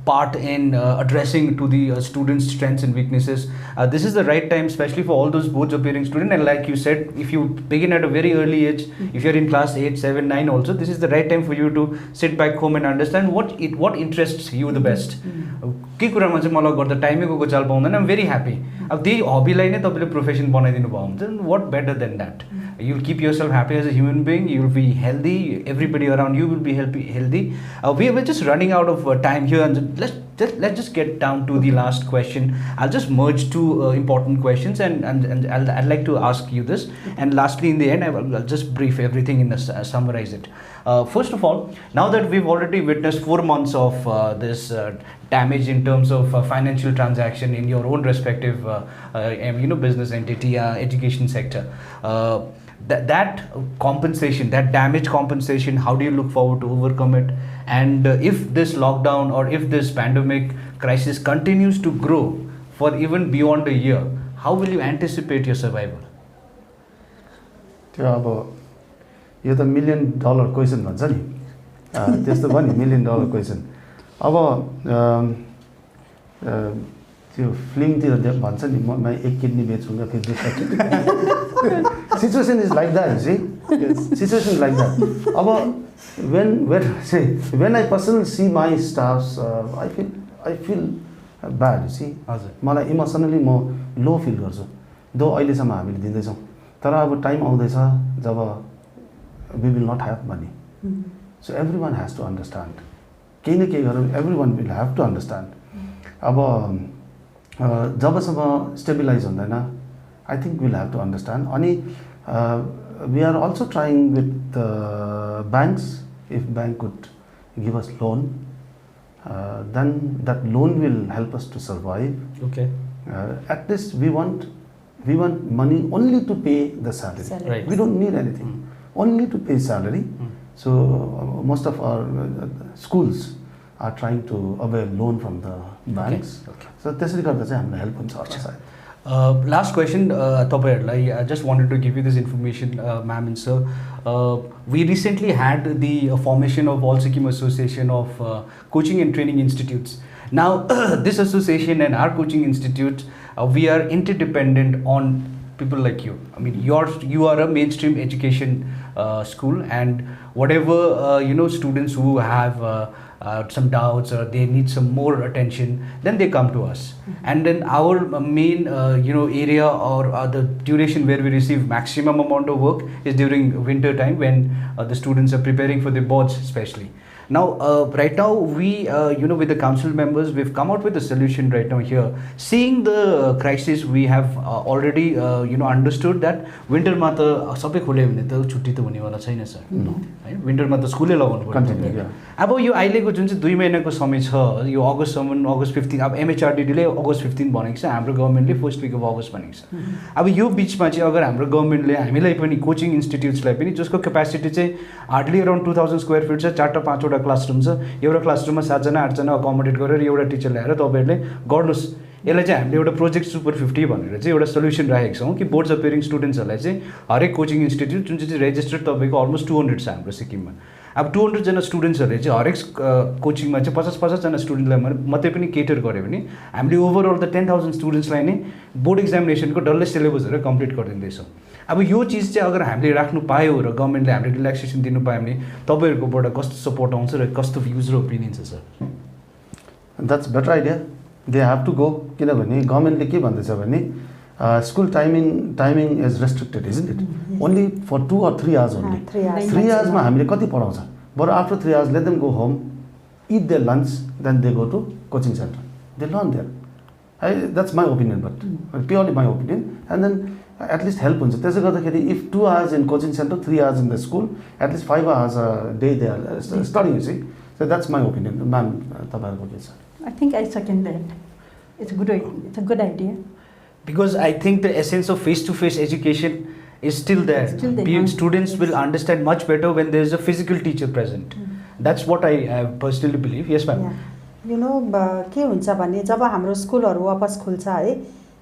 Speaker 2: part in addressing to the students' strengths and weaknesses. This is the right time, especially for all those boards appearing students. And like you said, if you begin at a very early age, if you're in class 8, 7, 9 also, this is the right time for you to sit back home and understand what interests you the best. के कुरामा चाहिँ मलाई गर्दा टाइमै गएको चाल पाउँदैन, I'm very happy. अब त्यही हबीलाई नै तपाईँले प्रोफेसन बनाइदिनु भयो भने चाहिँ what better than that? You'll keep yourself happy as a human being, you'll be healthy, everybody around you will be healthy. We're just running out of time here, and let's just get down to the last question. I'll just merge two important questions, and I'd like to ask you this, and lastly in the end I'll just brief everything in summarize it. First of all, now that we've already witnessed 4 months of this damage in terms of financial transaction in your own respective business entity, education sector, that compensation, that damage compensation, how do you look forward to overcome it? And if this lockdown or if this pandemic crisis continues to grow for even beyond a year, how will you anticipate your survival?
Speaker 4: यो त $1 million question भन्छ नि, त्यस्तो भयो नि $1 million question. अब त्यो फिल्मतिर भन्छ नि म एक किडनी बेचूंगा फिर दूसरा kidney. Situation is like that, you see. Situation is like that. अब when I personally see my staffs, I feel bad, you see. मलाई इमोसनली म लो फिल गर्छु. दो अहिलेसम्म हामीले दिँदैछौँ, तर अब टाइम आउँदैछ जब we will not have money. So everyone has to understand. केही न केही गरेर everyone will have to understand. अब जबसम्म स्टेबिलाइज हुँदैन, I think we'll have to understand. अनि we are also trying with banks. If bank could give us loan, then that loan will help us to survive.
Speaker 2: Okay.
Speaker 4: At least we want money only to pay the salary.
Speaker 2: Right.
Speaker 4: We don't need anything. Only to pay salary. So most of our schools are trying to avail loan from the banks.
Speaker 2: Okay.
Speaker 4: So त्यसरी गर्दा चाहिँ हामीलाई help हुन्छ होला सायद.
Speaker 2: Last question, तपाईहरुलाई, I just wanted to give you this information, ma'am and sir. We recently had the formation of All Sikkim Association of Coaching and Training Institutes. Now, this association and our coaching institute, we are interdependent on people like you. I mean, you are a mainstream education school, and whatever students who have some doubts or they need some more attention, then they come to us. And then our main area or the duration where we receive maximum amount of work is during winter time, when the students are preparing for the boards especially. Now, right now we, with the council members, we've come out with a solution right now here. Seeing the crisis, we have already, understood that winter ma ta sabai khole bhane ta chutti ta hune wala chaina sir. Winter ma ta school e लगाउनु पर्छ. अब यो अहिलेको जुन चाहिँ 2 महिनाको समय छ, यो अगस्त 15, अब MHRD ले अगस्त 15 भनेको छ, हाम्रो गभर्नमेन्टले फर्स्ट विक अफ अगस्त भनेको छ. अब यो बीचमा चाहिँ अगर हाम्रो गभर्नमेन्टले हामीलाई पनि कोचिङ इन्स्टिट्युट्सलाई पनि, जसको क्यापासिटी चाहिँ हार्डली अराउन्ड 2000 स्क्वायर फिट छ, 4-5 वटा क्लासरुम छ, एउटा क्लासरुममा 7 जना 8 जना अकोमोडेट गरेर एउटा टिचर ल्याएर तपाईहरुले गर्नुस्. यसलाई चाहिँ हामीले एउटा प्रोजेक्ट सुपर 50 भनेर चाहिँ एउटा सोलुसन राखेको छौँ कि बोर्ड्स अपियरिङ स्टुडेन्ट्सहरूलाई चाहिँ हरेक कोचिङ इन्स्टिट्युट जुन चाहिँ रेजिस्टर्ड तपाईँको अलमोस्ट 200 छ हाम्रो सिक्किममा. अब 200 जना स्टुडेन्ट्सहरूले चाहिँ हरेक कोचिङमा चाहिँ 50-50 जना स्टुडेन्टलाई मात्रै पनि केटर गर्यो भने हामीले ओभरअल त 10,000 स्टुडेन्ट्सलाई नै बोर्ड एक्जामिनेसनको डल्लै सिलेबसहरू कम्प्लिट गरिदिँदैछौँ. अब यो चिज चाहिँ अगर हामीले राख्नु पायौँ र गभर्नमेन्टले हामीले रिल्याक्सेसन दिनु पायो भने तपाईँहरूकोबाट कस्तो सपोर्ट आउँछ र कस्तो भ्युज र ओपिनियन छ sir?
Speaker 4: That's better idea. They have to go, किनभने गभर्नमेन्टले के भन्दैछ भने school timing is restricted, isn't it? Only for 2 or 3 hours only. 3 hours मा हामीले कति पढाउँछ? बरु after 3 hours let them go home, eat their lunch, then they go to coaching center. They learn there. That's my opinion, but purely my opinion. And then at least help हुन्छ. त्यसले गर्दाखेरि if 2 hours in coaching center, 3 hours in the school, at least 5 hours a day they are studying, you see. So that's my opinion. Ma'am, तपाईहरुको के छ?
Speaker 5: I think I second that. It's a good idea.
Speaker 2: Because I think the essence of face-to-face education is still there. Students will understand much better when there is a physical teacher present. That's what I personally believe. Yes, ma'am.
Speaker 3: You know, के हुन्छ भने जब हाम्रो स्कुलहरू वापस खुल्छ है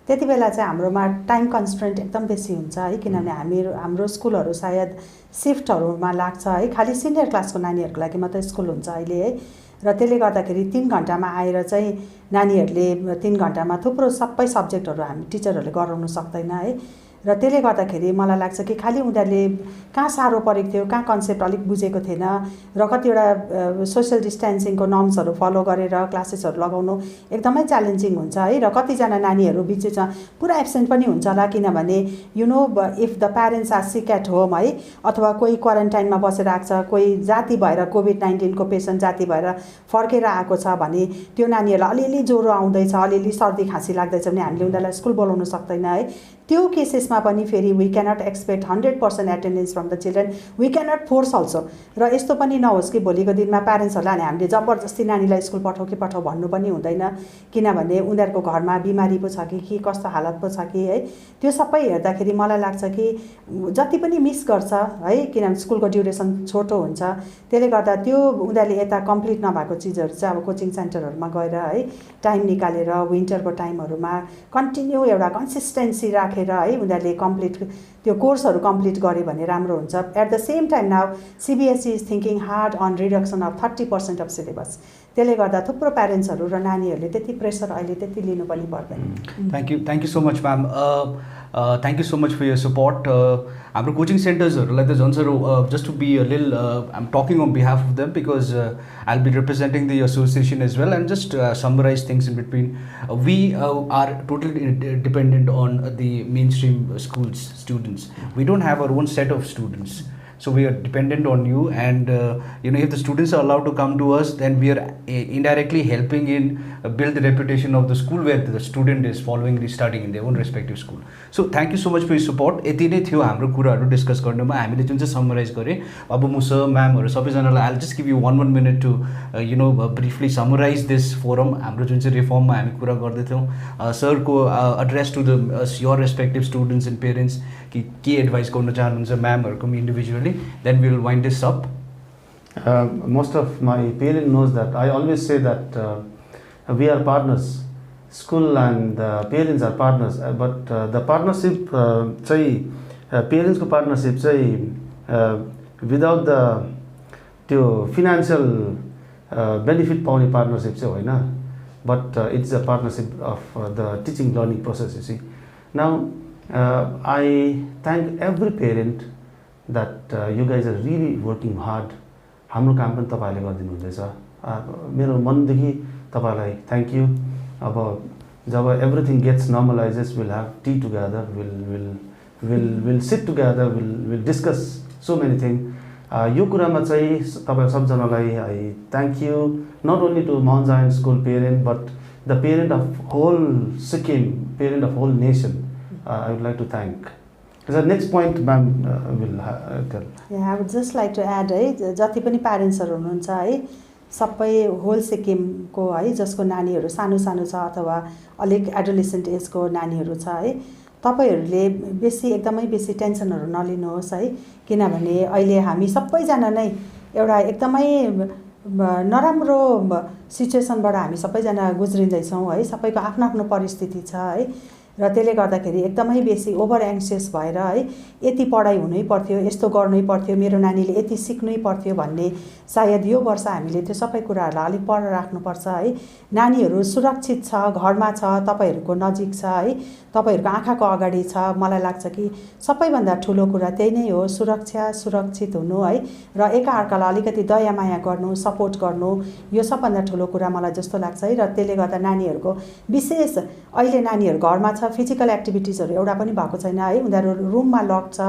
Speaker 3: त्यति बेला चाहिँ हाम्रोमा टाइम कन्स्ट्रेन्ट एकदम बेसी हुन्छ है किनभने हाम्रो स्कुलहरू सायद सिफ्टहरूमा लाग्छ है खालि सिनियर क्लासको नानीहरूको लागि मात्रै स्कुल हुन्छ अहिले है र त्यसले गर्दाखेरि 3 घण्टामा आएर चाहिँ नानीहरूले 3 घण्टामा थुप्रो सबै सब्जेक्टहरू हामी टिचरहरूले गराउन सक्दैन है र त्यसले गर्दाखेरि मलाई लाग्छ कि खालि उनीहरूले कहाँ साह्रो परेको थियो कहाँ कन्सेप्ट अलिक बुझेको थिएन र कतिवटा सोशल डिस्टेन्सिङको नर्म्सहरू फलो गरेर क्लासेसहरू लगाउनु एकदमै च्यालेन्जिङ हुन्छ है र कतिजना नानीहरू बिचमा पुरा एब्सेन्ट पनि हुन्छ होला किनभने you know if the parents are sick at home है अथवा कोही क्वारेन्टाइनमा बसेर आएको छ कोही जाति भएर कोभिड-19 को पेसेन्ट जाति भएर फर्केर आएको छ भने त्यो नानीहरूलाई अलिअलि ज्वरो आउँदैछ अलिअलि सर्दी खाँसी लाग्दैछ भने हामीले उनीहरूलाई स्कुल बोलाउन सक्दैन है त्यो केसेसमा पनि फेरि we cannot expect 100% attendance from the children we cannot force also र यस्तो पनि नहोस् कि भोलिको दिनमा प्यारेन्ट्सहरूलाई हामीले जबरजस्ती नानीलाई स्कुल पठाऊ कि पठाऊ भन्नु पनि हुँदैन किनभने उनीहरूको घरमा बिमारी पो छ कि कस्तो हालत पो छ कि है त्यो सबै हेर्दाखेरि मलाई लाग्छ कि जति पनि मिस गर्छ है किनभने स्कुलको ड्युरेसन छोटो हुन्छ त्यसले गर्दा त्यो उनीहरूले यता कम्प्लिट नभएको चिजहरू चाहिँ अब कोचिङ सेन्टरहरूमा गएर है टाइम निकालेर विन्टरको टाइमहरूमा कन्टिन्यू एउटा कन्सिस्टेन्सी राखेर है उनीहरूले कम्प्लिट त्यो कोर्सहरू कम्प्लिट गरे भने राम्रो हुन्छ at the same time now CBSE is thinking hard on reduction of 30% of syllabus त्यसले गर्दा थुप्रो प्यारेन्ट्सहरू र नानीहरूले त्यति प्रेसर अहिले त्यति लिनु पनि पर्दैन
Speaker 2: thank you so much ma'am thank you so much for your support हाम्रो कोचिङ सेन्टर्सहरूलाई त झन् sir just to be a लिल I'm talking on behalf of them because I'll be representing the association as well and just summarize things in between. We are totally dependent on the mainstream schools students. We don't have our own set of students. So we are dependent on you and you know if the students are allowed to come to us then we are indirectly helping in build the reputation of the school where the student is following the studying in their own respective school. So thank you so much for your support. यति नै थियो हाम्रो कुराहरू discuss गर्नुमा हामीले जुन चाहिँ summarise गरे अब म सर म्यामहरू सबैजनालाई I'll just give you 1 minute to you know briefly summarize this forum हाम्रो जुन चाहिँ रिफर्ममा हामी कुरा गर्दै थियौँ सरको address to the your respective students and parents के एडभाइस गर्न चाहनुहुन्छ म्यामहरूको individually then we will wind this up.
Speaker 4: Most of my parents knows that I always say that we are partners. School and parents are partners, but the partnership parents ko partnership without the financial benefit paउने partnership चाहिँ होइन, but it's a partnership of the teaching learning process. You see, now I thank every parent that you guys are really working hard. हाम्रो काम पनि तपाईहरुले गरिदिनु हुँदैछ मेरो मनदेखि तपाईलाई थ्यांक यू अब जब everything gets normalizes we'll have tea together we'll sit together we'll discuss so many things यो कुरामा चाहिँ तपाईहरु सबजनालाई I thank you not only to Mount Zion School parent but the parent of whole Sikkim parent of whole nation I would like to thank. The next point ma'am will tell.
Speaker 3: Yeah, I would just like to add है जति पनि प्यारेन्ट्सहरु हुनुहुन्छ है सबै whole सिक्किमको है जसको नानीहरु सानो सानो छ अथवा अलिक एडोलेसेन्ट एजको नानीहरु छ है तपाईहरुले बेसी एकदमै बेसी टेन्सनहरु नलिनुहोस् है किनभने अहिले हामी सबैजना नै एउटा एकदमै नराम्रो सिचुएसनबाट हामी सबैजना गुज्रिँदै छौं है सबैको आफ्नो आफ्नो परिस्थिति छ है र त्यसले गर्दाखेरि एकदमै बेसी ओभर एङ्सियस भएर है यति पढाइ हुनै पर्थ्यो यस्तो गर्नै पर्थ्यो मेरो नानीले यति सिक्नै पर्थ्यो भन्ने सायद यो वर्ष हामीले त्यो सबै कुराहरुलाई अलि पर राख्नुपर्छ है नानीहरु सुरक्षित छ घरमा छ तपाईहरुको नजिक छ है तपाईहरुको आँखाको अगाडि छ मलाई लाग्छ कि सबैभन्दा ठूलो कुरा त्यही नै हो सुरक्षा सुरक्षित हुनु है र एकाअर्कालाई अलिकति दया माया गर्नु सपोर्ट गर्नु यो सबभन्दा ठूलो कुरा मलाई जस्तो लाग्छ है र त्यसले गर्दा नानीहरुको विशेष अहिले नानीहरु घरमा छ फिजिकल एक्टिभिटिजहरु एउटा पनि भएको छैन है उनीहरु रुममा लक छ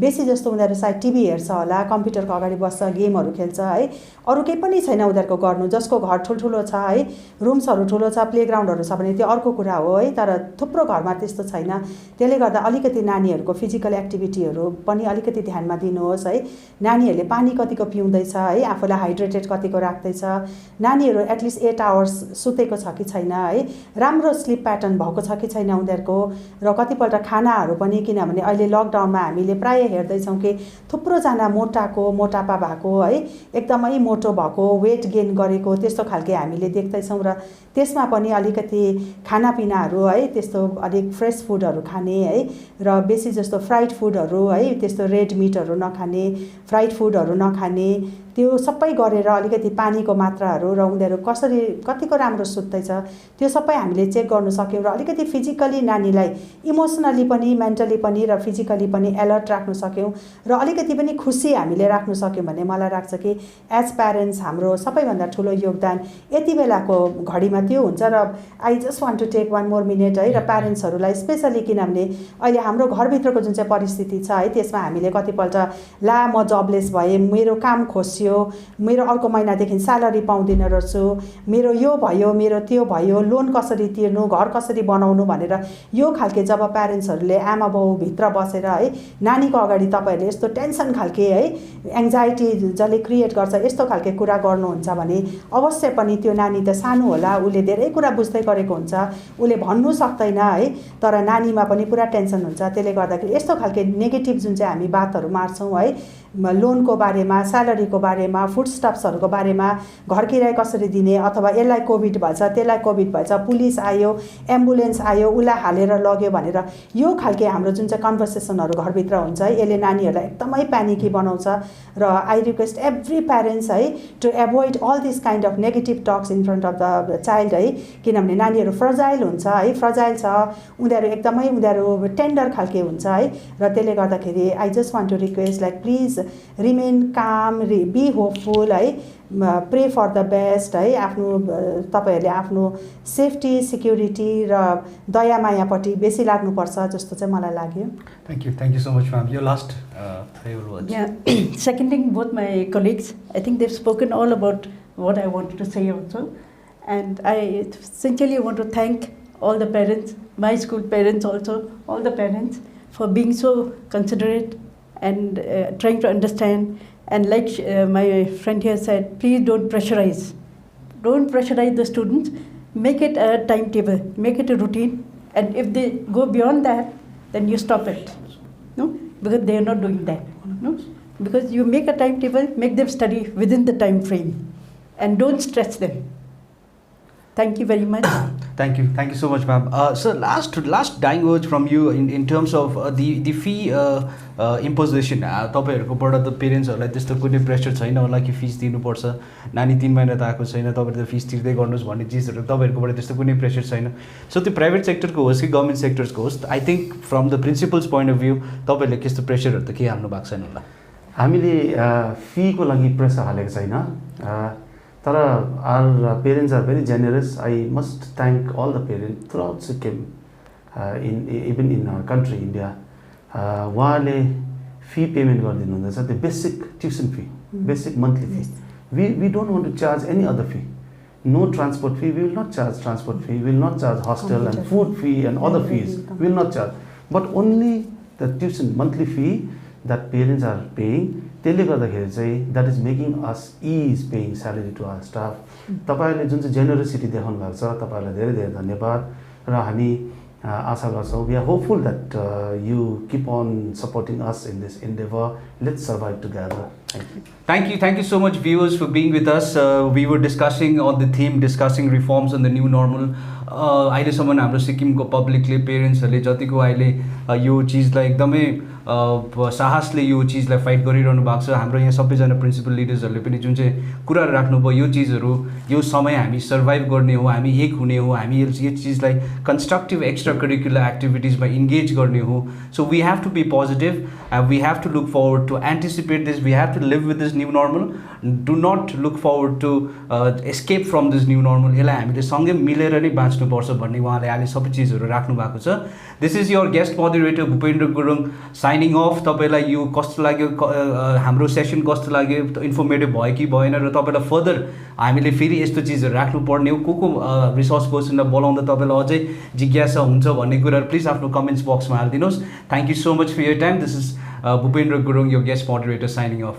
Speaker 3: बेसी जस्तो उनीहरु सायद टिभी हेर्छ होला कम्प्युटरको अगाडि बस्छ गेमहरु खेल्छ है अरु केही पनि छैन उनीहरुको गर्नु जसको घर ठुलठुलो छ है रुम्सहरु ठुलो छ प्लेग्राउन्डहरु छ भने त्यो अर्को कुरा हो है तर थुप्रो घरमा त्यस्तो छैन त्यसले गर्दा अलिकति नानीहरुको फिजिकल एक्टिभिटीहरु पनि अलिकति ध्यानमा दिनुहोस् है नानीहरुले पानी कतिको पिउँदैछ है आफूलाई हाइड्रेटेड कतिको राख्दैछ नानीहरु एटलिस्ट 8 आवर्स सुतेको छ कि छैन है राम्रो स्लीप प्याटर्न भएको छ कि छैन उनीहरूको र कतिपल्ट खानाहरू पनि किनभने अहिले लकडाउनमा हामीले प्रायः हेर्दैछौँ कि थुप्रोजना मोटापा भएको है एकदमै मोटो भएको वेट गेन गरेको त्यस्तो खालके हामीले देख्दैछौँ र त्यसमा पनि अलिकति खानापिनाहरू है त्यस्तो अलिक फ्रेस फुडहरू खाने है र बेसी जस्तो फ्राइड फुडहरू है त्यस्तो रेड मिटहरू नखाने फ्राइड फुडहरू नखाने त्यो सबै गरेर अलिकति पानीको मात्राहरू र उनीहरू कतिको राम्रो सुत्दैछ त्यो सबै हामीले चेक गर्न सक्यौँ र अलिकति फिजिकली नानीलाई इमोसनली पनि मेन्टली पनि र फिजिकली पनि अलर्ट राख्न सक्यौँ र अलिकति पनि खुसी हामीले राख्न सक्यौँ भने मलाई लाग्छ कि एज प्यारेन्ट्स हाम्रो सबैभन्दा ठुलो योगदान यति बेलाको घडीमा त्यो हुन्छ र I just want to take 1 more minute है र प्यारेन्ट्सहरूलाई स्पेसली किनभने अहिले हाम्रो घरभित्रको जुन चाहिँ परिस्थिति छ है त्यसमा हामीले कतिपल्ट ला म जबलेस भएँ मेरो काम खोसियो मेरो अर्को महिनादेखि स्यालेरी पाउँदिन रहेछु मेरो यो भयो मेरो त्यो भयो लोन कसरी तिर्नु घर कसरी बनाउनु भनेर यो खालके जब प्यारेन्ट्सहरूले आमा बाउ भित्र बसेर है नानीको अगाडि तपाईँहरूले यस्तो टेन्सन खालके है एङ्जाइटी जसले क्रिएट गर्छ यस्तो खालके कुरा गर्नुहुन्छ भने अवश्य पनि त्यो नानी त सानो होला उसले धेरै कुरा बुझ्दै गरेको हुन्छ उसले भन्नु सक्दैन है तर नानीमा पनि पुरा टेन्सन हुन्छ त्यसले गर्दाखेरि यस्तो खालके नेगेटिभ जुन चाहिँ हामी बातहरू मार्छौँ है लोनको बारेमा स्यालेरीको बारेमा फुड स्टप्सहरूको बारेमा घर किराय कसरी दिने अथवा यसलाई कोभिड भएछ त्यसलाई कोभिड भएछ पुलिस आयो एम्बुलेन्स आयो उसलाई हालेर लग्यो भनेर यो खालके हाम्रो जुन चाहिँ कन्भर्सेसनहरू घरभित्र हुन्छ है यसले नानीहरूलाई एकदमै प्यानिकी बनाउँछ र आई रिक्वेस्ट एभ्री प्यारेन्ट्स है to avoid all this kind of negative talks in front of the child है किनभने नानीहरू फ्रजाइल हुन्छ है फ्रजाइल छ उनीहरू टेन्डर खालके हुन्छ है र त्यसले गर्दाखेरि I just want to request like please remain calm be hopeful है प्रे फर द बेस्ट है आफ्नो तपाईँहरूले आफ्नो सेफ्टी सिक्युरिटी र दया मायापट्टि बेसी लाग्नुपर्छ जस्तो चाहिँ मलाई लाग्यो
Speaker 2: thank you so much ma'am yo last
Speaker 5: seconding both my colleagues, I think they've spoken all about what I wanted to say also, and I sincerely want to thank all the parents, my school parents also, all the parents for being so considerate and trying to understand. And like my friend here said, please don't pressurize the students, make it a timetable, make it a routine, and if they go beyond that, then you stop it, no, because they are not doing that, no, because you make a timetable, make them study within the time frame, and don't stress them. Thank you very much.
Speaker 2: Thank you so much, ma'am. So last dying words from you in terms of the fee imposition. तपाईहरुकोबाट त पेरेन्ट्सहरुलाई त्यस्तो कुनै pressure छैन होला कि फिस दिनुपर्छ, नानी 3 महिना त आएको छैन, तपाईहरुले त फिस तिर्दै गर्नुस् भन्ने चीजहरु तपाईहरुकोबाट त्यस्तो कुनै प्रेसर छैन. सो त्यो प्राइभेट सेक्टरको होस् कि गभर्नमेन्ट सेक्टरको होस्, I think from the principles point of view तपाईहरुले त्यस्तो प्रेसरहरु त के हाल्नु भएको छैन होला.
Speaker 4: हामीले फीको लागि प्रेसर हालेको छैन. तर our parents are very generous. I must thank all the parents throughout Sikkim, even in our country, India. उहाँले fee payment गरिदिनु हुँदैछ, the basic tuition fee, basic monthly fee. We don't want to charge any other fee. No transport fee. We will not charge transport fee. We will not charge hostel and food fee and other fees. We will not charge. But only the tuition monthly fee that parents are paying. त्यसले गर्दाखेरि चाहिँ that is making us ease paying salary to our staff. तपाईहरुले जुन चाहिँ generosity देखाउनु भएको छ, तपाईहरुलाई धेरै धेरै धन्यवाद. र हामी आशा गर्छौं, we are hopeful that you keep on supporting us in this endeavor. Let's survive together. Thank you.
Speaker 2: Thank you so much, viewers, for being with us. We were discussing on the theme, discussing reforms on the new normal. अहिलेसम्म हाम्रो सिक्किमको पब्लिकले पेरेन्ट्सहरूले जतिको अहिले यो चिजलाई एकदमै साहसले यो चिजलाई fight गरिरहनु भएको छ. हाम्रो यहाँ सबैजना प्रिन्सिपल लिडर्सहरूले पनि जुन चाहिँ कुराहरू राख्नुभयो, यो चिजहरू, यो समय हामी सर्भाइभ गर्ने हो, हामी एक हुने हो, हामी यो चिजलाई कन्स्ट्रक्टिभ एक्स्ट्रा करिकुलर एक्टिभिटिजमा इन्गेज गर्ने हो. So we have to be positive, we have to look forward to anticipate this, we have to live with this new normal. Do not look forward to escape from this new normal. यसलाई हामीले सँगै मिलेर नै बाँच्नुपर्छ भन्ने उहाँले अहिले सबै चिजहरू राख्नु भएको छ. This is your guest moderator Bhupendra Gurung shining of. तपाईँलाई यो कस्तो लाग्यो, हाम्रो सेसन कस्तो लाग्यो, इन्फर्मेटिभ भयो कि भएन, र तपाईँलाई फर्दर हामीले फेरि यस्तो चिजहरू राख्नुपर्ने हो, को रिसोर्स पर्सनलाई बोलाउँदा तपाईँलाई अझै जिज्ञासा हुन्छ भन्ने कुराहरू प्लिज आफ्नो कमेन्ट्स बक्समा हालिदिनुहोस्. Thank you so much for your time. This is Bhupendra Gurung, your guest moderator, signing off.